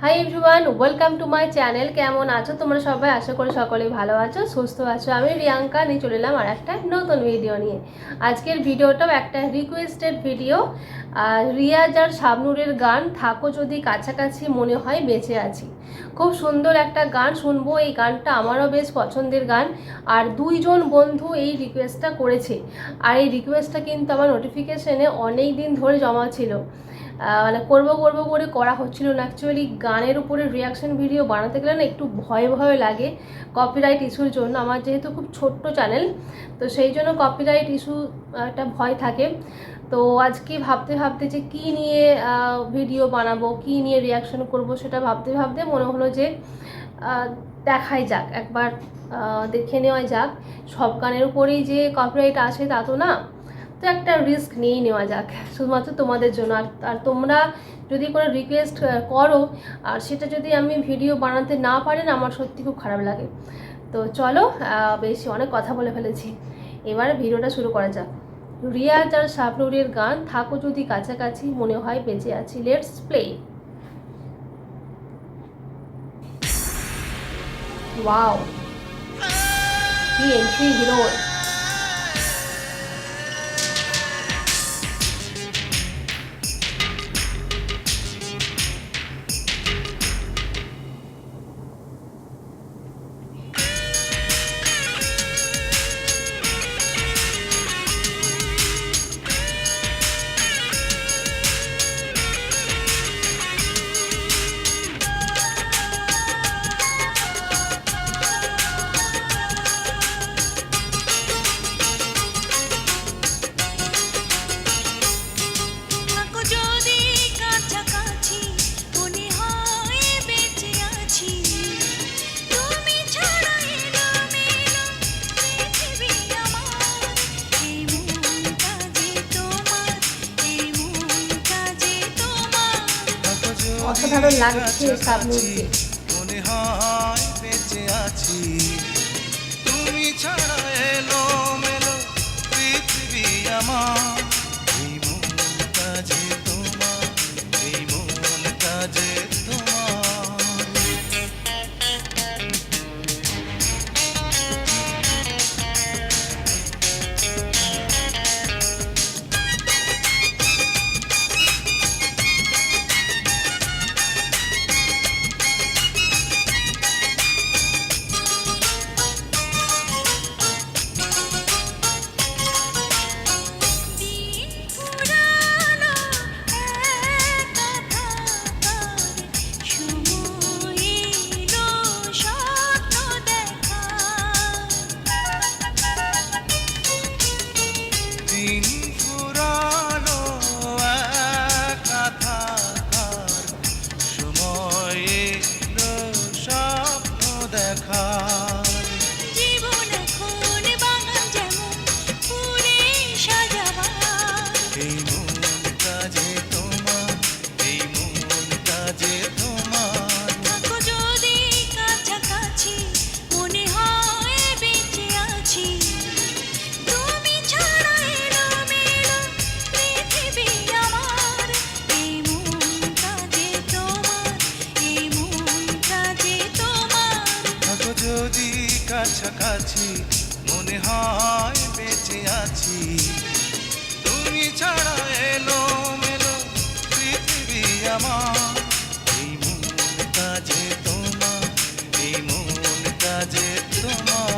Hi everyone, welcome to my channel. কেমন আছো তোমরা সবাই? আশা করি সকলেই ভালো আছো, সুস্থ আছো। আমি রিয়াঙ্কা নিয়ে চলে এলাম আর একটা নতুন ভিডিও নিয়ে। আজকের ভিডিওটাও একটা রিকোয়েস্টেড ভিডিও। রিয়াজ আর শাবনূরের গান থাকো যদি কাছাকাছি মনে হয় বেঁচে আছি। খুব সুন্দর একটা গান শুনবো। এই গানটা আমারও বেশ পছন্দের গান। আর দুইজন বন্ধু এই রিকোয়েস্টটা করেছে। আর এই রিকোয়েস্টটা কিন্তু আমার নোটিফিকেশনে অনেক দিন ধরে জমা ছিল। মানে করবো করে করা হচ্ছিল না। অ্যাকচুয়ালি গানের উপরে রিয়াকশন ভিডিও বানাতে গেলে না একটু ভয় লাগে কপিরাইট ইস্যুর জন্য। আমার যেহেতু খুব ছোট্ট চ্যানেল, তো সেই জন্য কপিরাইট ইস্যু একটা ভয় থাকে। তো আজকে ভাবতে যে কী নিয়ে ভিডিও বানাবো, কী নিয়ে রিয়াকশন করব, সেটা ভাবতে মনে হলো যে দেখাই যাক, একবার দেখে নেওয়া যাক। সব গানের উপরেই যে কপিরাইট আসে তা তো না, তো একটা রিস্ক নিয়েই নেওয়া যাক শুধুমাত্র তোমাদের জন্য। আর তোমরা যদি কোনো রিকোয়েস্ট করো আর সেটা যদি আমি ভিডিও বানাতে না পারি না, আমার সত্যি খুব খারাপ লাগে। তো চলো, বেশি অনেক কথা বলে ফেলেছি, এবারে ভিডিওটা শুরু করা যাক। রিয়াজ আর শাবনূরের গান থাকো যদি কাছাকাছি মনে হয় বেঁচে আছি। Let's play. ওয়াও, কি এন্ট্রি হিরোর! অসাধারণ লাগছে শাবনূরকে। মনে হয় বেঁচে আছি, তুমি ছাড়া এলো মেলো পৃথিবী আমার। এই মনটা যে তোমার, এই মনটা যে তোমার। যদি কাছাকাছি মনে হয় বেঁচে আছি, তুমি ছাড়া এলো মেলো পৃথিবী আমার। এই মনটা যে তোমার, এই মনটা যে তোমার।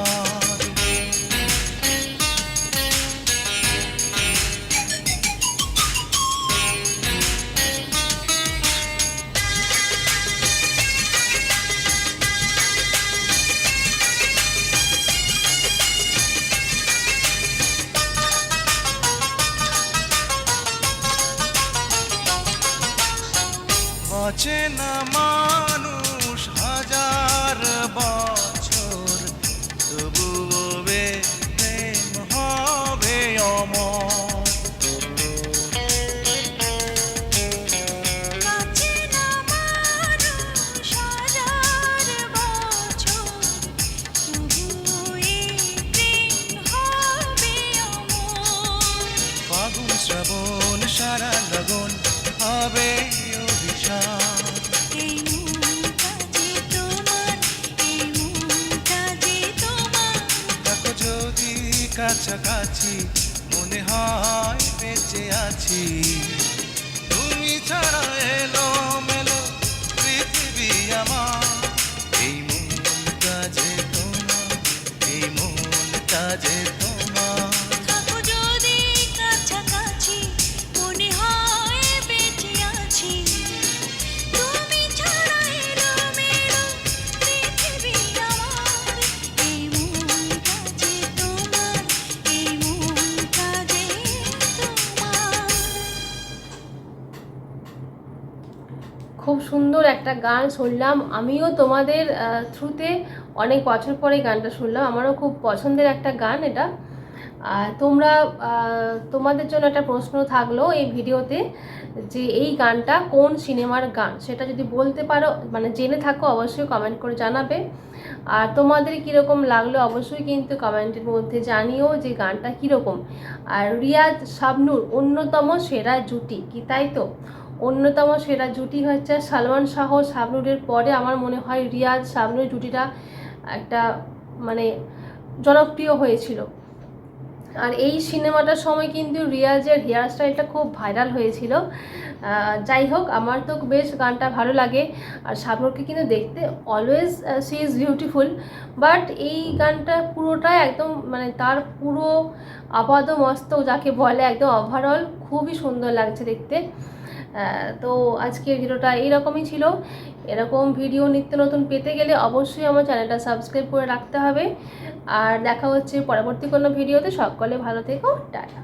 অচেনা মানুষ হাজার বছর, তবুও প্রেম হবে অমর। ফাগুন শ্রাবণ সারা লগন হবে অভিশাপ। কাছাকাছি মনে হয় বেঁচে আছি তুমি ছাড়া এলো মেলো পৃথিবী আমার এই মনটা যে তোমার এই মনটা যে তোমার থাকো যদি কাছাকাছি মনে হয় বেঁচে আছি তুমি ছাড়া এলোমেলো পৃথিবী আমার এই মনটা যে তোমার এই মনটা যে তোমার। খুব সুন্দর একটা গান শুনলাম, আমিও তোমাদের থ্রুতে অনেক বছর পরে গানটা শুনলাম, আমারও খুব পছন্দের একটা গান এটা। তোমরা তোমাদের জন্য একটা প্রশ্ন থাকলো এই ভিডিওতে যে এই গানটা কোন সিনেমার গান, সেটা যদি বলতে পারো মানে জেনে থাকো অবশ্যই কমেন্ট করে জানাবে। আর তোমাদের কীরকম লাগলো অবশ্যই কিন্তু কমেন্টের মধ্যে জানিও যে গানটা কীরকম। আর রিয়াজ শাবনূর অন্যতম সেরা জুটি, কি তাই তো? অন্যতম সেরা জুটি হচ্ছে সালমান শাহ শাবনূরের পরে আমার মনে হয় রিয়াজ শাবনূর জুটিটা একটা মানে জনপ্রিয় হয়েছিল। আর এই সিনেমাটার সময় কিন্তু রিয়াজের হেয়ার স্টাইলটা খুব ভাইরাল হয়েছিল। যাই হোক, আমার তো বেশ গানটা ভালো লাগে। আর শাবনূরকে কিন্তু দেখতে always she is beautiful, but এই গানটা পুরোটাই একদম মানে তার পুরো আপাদ মস্তক যাকে বলে একদম ওভারঅল খুবই সুন্দর লাগছে দেখতে। তো আজকের ভিডিওটা এইরকমই ছিল। এরকম ভিডিও নিত্য নতুন পেতে গেলে অবশ্যই আমার চ্যানেলটা সাবস্ক্রাইব করে রাখতে হবে। আর দেখা হচ্ছে পরবর্তী কোনো ভিডিওতে। সকলে ভালো থেকো, টাটা।